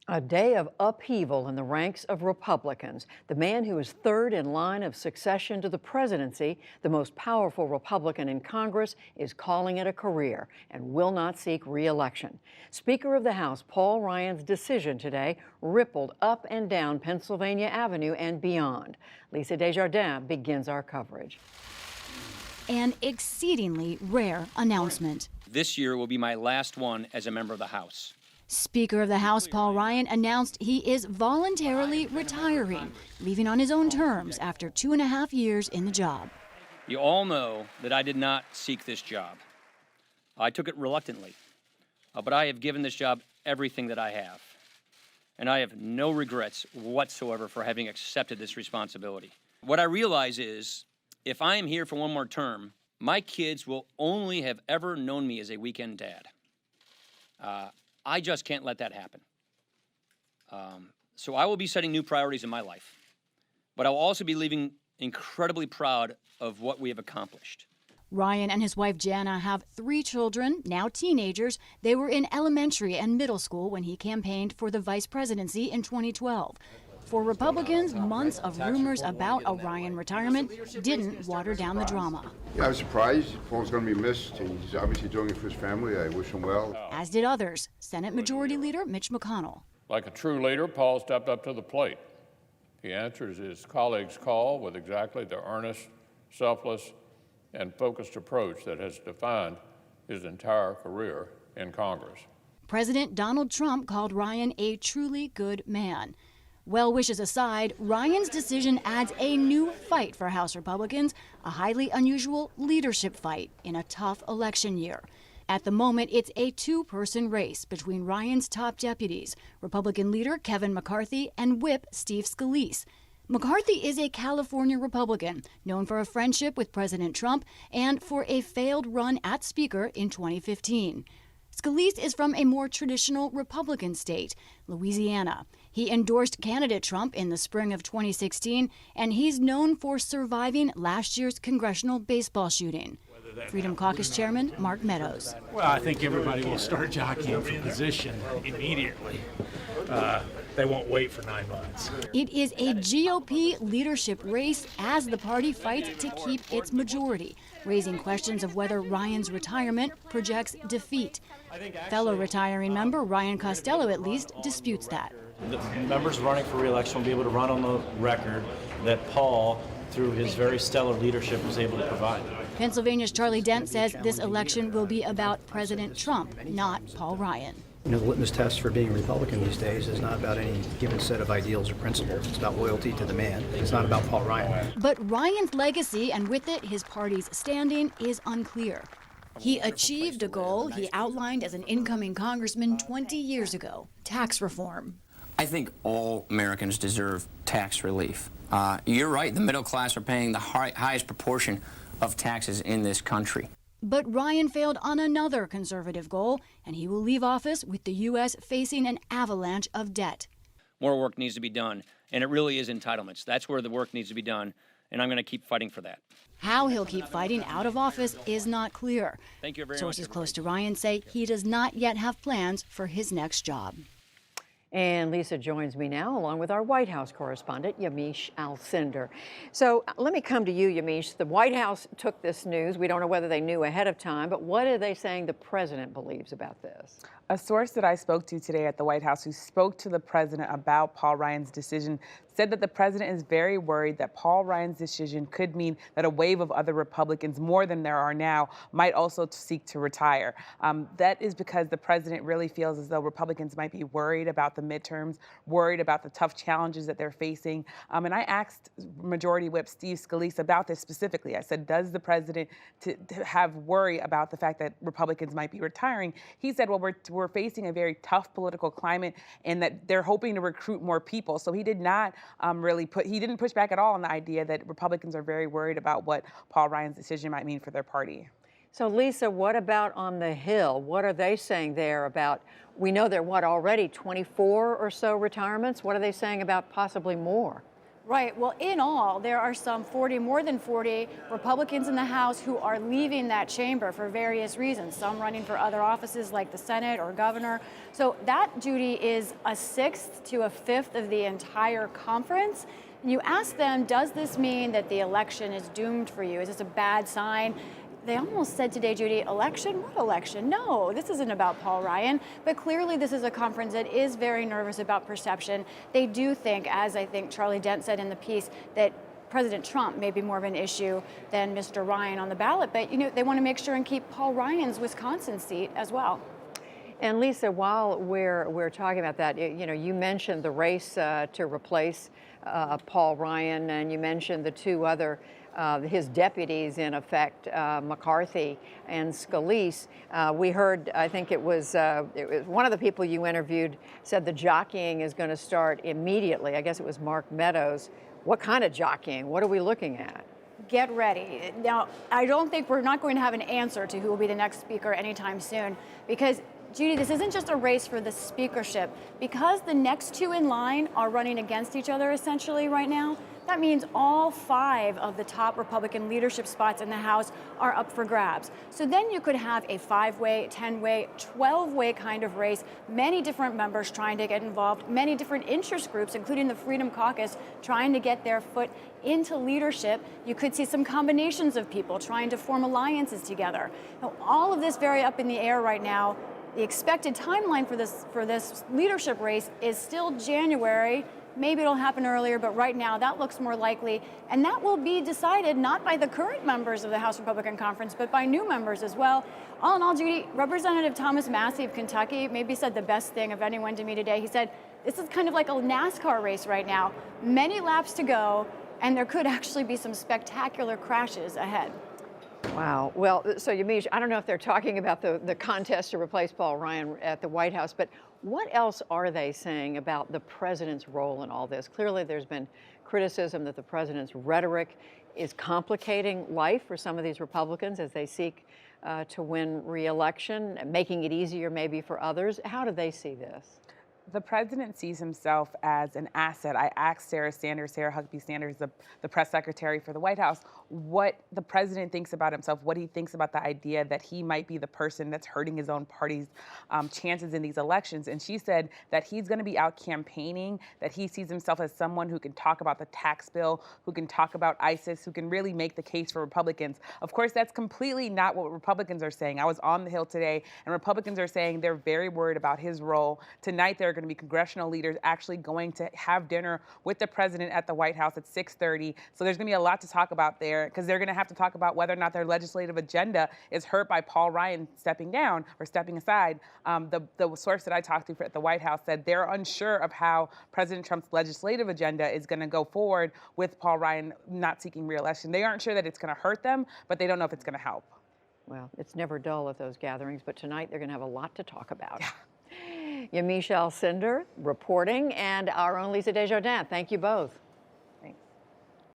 A day of upheaval in the ranks of Republicans. The man who is third in line of succession to the presidency, the most powerful Republican in Congress, is calling it a career and will not seek re-election. Speaker of the House Paul Ryan's decision today rippled up and down Pennsylvania Avenue and beyond. Lisa Desjardins begins our coverage. An exceedingly rare announcement. This year will be my last one as a member of the House. Speaker of the House Paul Ryan announced he is voluntarily retiring, leaving on his own terms after 2.5 years in the job. You all know that I did not seek this job. I took it reluctantly, but I have given this job everything that I have. And I have no regrets whatsoever for having accepted this responsibility. What I realize is, if I am here for one more term, my kids will only have ever known me as a weekend dad. I just can't let that happen. So I will be setting new priorities in my life, but I will also be leaving incredibly proud of what we have accomplished. Ryan and his wife Jana have 3 children, now teenagers. They were in elementary and middle school when he campaigned for the vice presidency in 2012. For Republicans, months of rumors about a Ryan retirement didn't water down the drama. Yeah, I was surprised. Paul's going to be missed. He's obviously doing it for his family. I wish him well. As did others. Senate Majority Leader Mitch McConnell. Like a true leader, Paul stepped up to the plate. He answers his colleagues' call with exactly the earnest, selfless, and focused approach that has defined his entire career in Congress. President Donald Trump called Ryan a truly good man. Well wishes aside, Ryan's decision adds a new fight for House Republicans, a highly unusual leadership fight in a tough election year. At the moment, it's a 2-person race between Ryan's top deputies, Republican leader Kevin McCarthy and Whip Steve Scalise. McCarthy is a California Republican, known for a friendship with President Trump and for a failed run at Speaker in 2015. Scalise is from a more traditional Republican state, Louisiana. He endorsed candidate Trump in the spring of 2016, and he's known for surviving last year's congressional baseball shooting. Freedom Caucus Chairman Mark Meadows. Well, I think everybody will start jockeying for position immediately. They won't wait for 9 months. It is a GOP leadership race as the party fights to keep its majority, raising questions of whether Ryan's retirement projects defeat. Fellow retiring member Ryan Costello, at least, disputes that. The members running for re-election will be able to run on the record that Paul, through his very stellar leadership, was able to provide. Pennsylvania's Charlie Dent says this election will be about President Trump, not Paul Ryan. You know, the litmus test for being a Republican these days is not about any given set of ideals or principles. It's about loyalty to the man. It's not about Paul Ryan. But Ryan's legacy, and with it his party's standing, is unclear. He achieved a goal he outlined as an incoming congressman 20 years ago: tax reform. I think all Americans deserve tax relief. You're right, the middle class are paying the highest proportion of taxes in this country. But Ryan failed on another conservative goal, and he will leave office with the U.S. facing an avalanche of debt. More work needs to be done, and it really is entitlements. That's where the work needs to be done, and I'm going to keep fighting for that. How he'll keep fighting out of office is not clear. Thank you very much. Sources close to Ryan say he does not yet have plans for his next job. And Lisa joins me now, along with our White House correspondent, Yamiche Alcindor. So let me come to you, Yamiche. The White House took this news. We don't know whether they knew ahead of time, but what are they saying the president believes about this? A source that I spoke to today at the White House who spoke to the president about Paul Ryan's decision said that the president is very worried that Paul Ryan's decision could mean that a wave of other Republicans, more than there are now, might also seek to retire. That is because the president really feels as though Republicans might be worried about the midterms, worried about the tough challenges that they're facing. And I asked Majority Whip Steve Scalise about this specifically. I said, does the president to have worry about the fact that Republicans might be retiring? He said, well, we're facing a very tough political climate and that they're hoping to recruit more people. So he did not he didn't push back at all on the idea that Republicans are very worried about what Paul Ryan's decision might mean for their party. So Lisa, what about on the Hill? What are they saying there about, we know there are already 24 or so retirements. What are they saying about possibly more? Right. Well, in all, there are more than 40 Republicans in the House who are leaving that chamber for various reasons, some running for other offices like the Senate or governor. So that, Judy, is a sixth to a fifth of the entire conference. You ask them, does this mean that the election is doomed for you? Is this a bad sign? They almost said today, Judy, election? What election? No, this isn't about Paul Ryan. But clearly this is a conference that is very nervous about perception. They do think, as I think Charlie Dent said in the piece, that President Trump may be more of an issue than Mr. Ryan on the ballot. But, they want to make sure and keep Paul Ryan's Wisconsin seat as well. And Lisa, while we're talking about that, you mentioned the race to replace Paul Ryan, and you mentioned the two other his deputies, in effect, McCarthy and Scalise. We heard, I think it was one of the people you interviewed said the jockeying is going to start immediately. I guess it was Mark Meadows. What kind of jockeying? What are we looking at? Get ready. Now, I don't think we're not going to have an answer to who will be the next speaker anytime soon, because Judy, this isn't just a race for the speakership. Because the next two in line are running against each other essentially right now, that means all 5 of the top Republican leadership spots in the House are up for grabs. So then you could have a 5-way, 10-way, 12-way kind of race, many different members trying to get involved, many different interest groups, including the Freedom Caucus, trying to get their foot into leadership. You could see some combinations of people trying to form alliances together. Now, all of this very up in the air right now. The expected timeline for this leadership race is still January. Maybe it'll happen earlier, but right now that looks more likely. And that will be decided not by the current members of the House Republican Conference, but by new members as well. All in all, Judy, Representative Thomas Massie of Kentucky maybe said the best thing of anyone to me today. He said, this is kind of like a NASCAR race right now. Many laps to go, and there could actually be some spectacular crashes ahead. Wow. Well, so Yamiche, I don't know if they're talking about the contest to replace Paul Ryan at the White House, but what else are they saying about the president's role in all this? Clearly, there's been criticism that the president's rhetoric is complicating life for some of these Republicans as they seek to win re-election, making it easier maybe for others. How do they see this? The president sees himself as an asset. I asked Sarah Huckabee Sanders, the press secretary for the White House, what the president thinks about himself, what he thinks about the idea that he might be the person that's hurting his own party's chances in these elections. And she said that he's going to be out campaigning, that he sees himself as someone who can talk about the tax bill, who can talk about ISIS, who can really make the case for Republicans. Of course, that's completely not what Republicans are saying. I was on the Hill today, and Republicans are saying they're very worried about his role. Tonight, they're going to be congressional leaders actually going to have dinner with the president at the White House at 6:30. So there's going to be a lot to talk about there, because they're going to have to talk about whether or not their legislative agenda is hurt by Paul Ryan stepping down or stepping aside. The source that I talked to at the White House said they're unsure of how President Trump's legislative agenda is going to go forward with Paul Ryan not seeking re-election. They aren't sure that it's going to hurt them, but they don't know if it's going to help. Well, it's never dull at those gatherings, but tonight they're going to have a lot to talk about. Yeah. Yamiche Alcindor reporting, and our own Lisa Desjardins. Thank you both.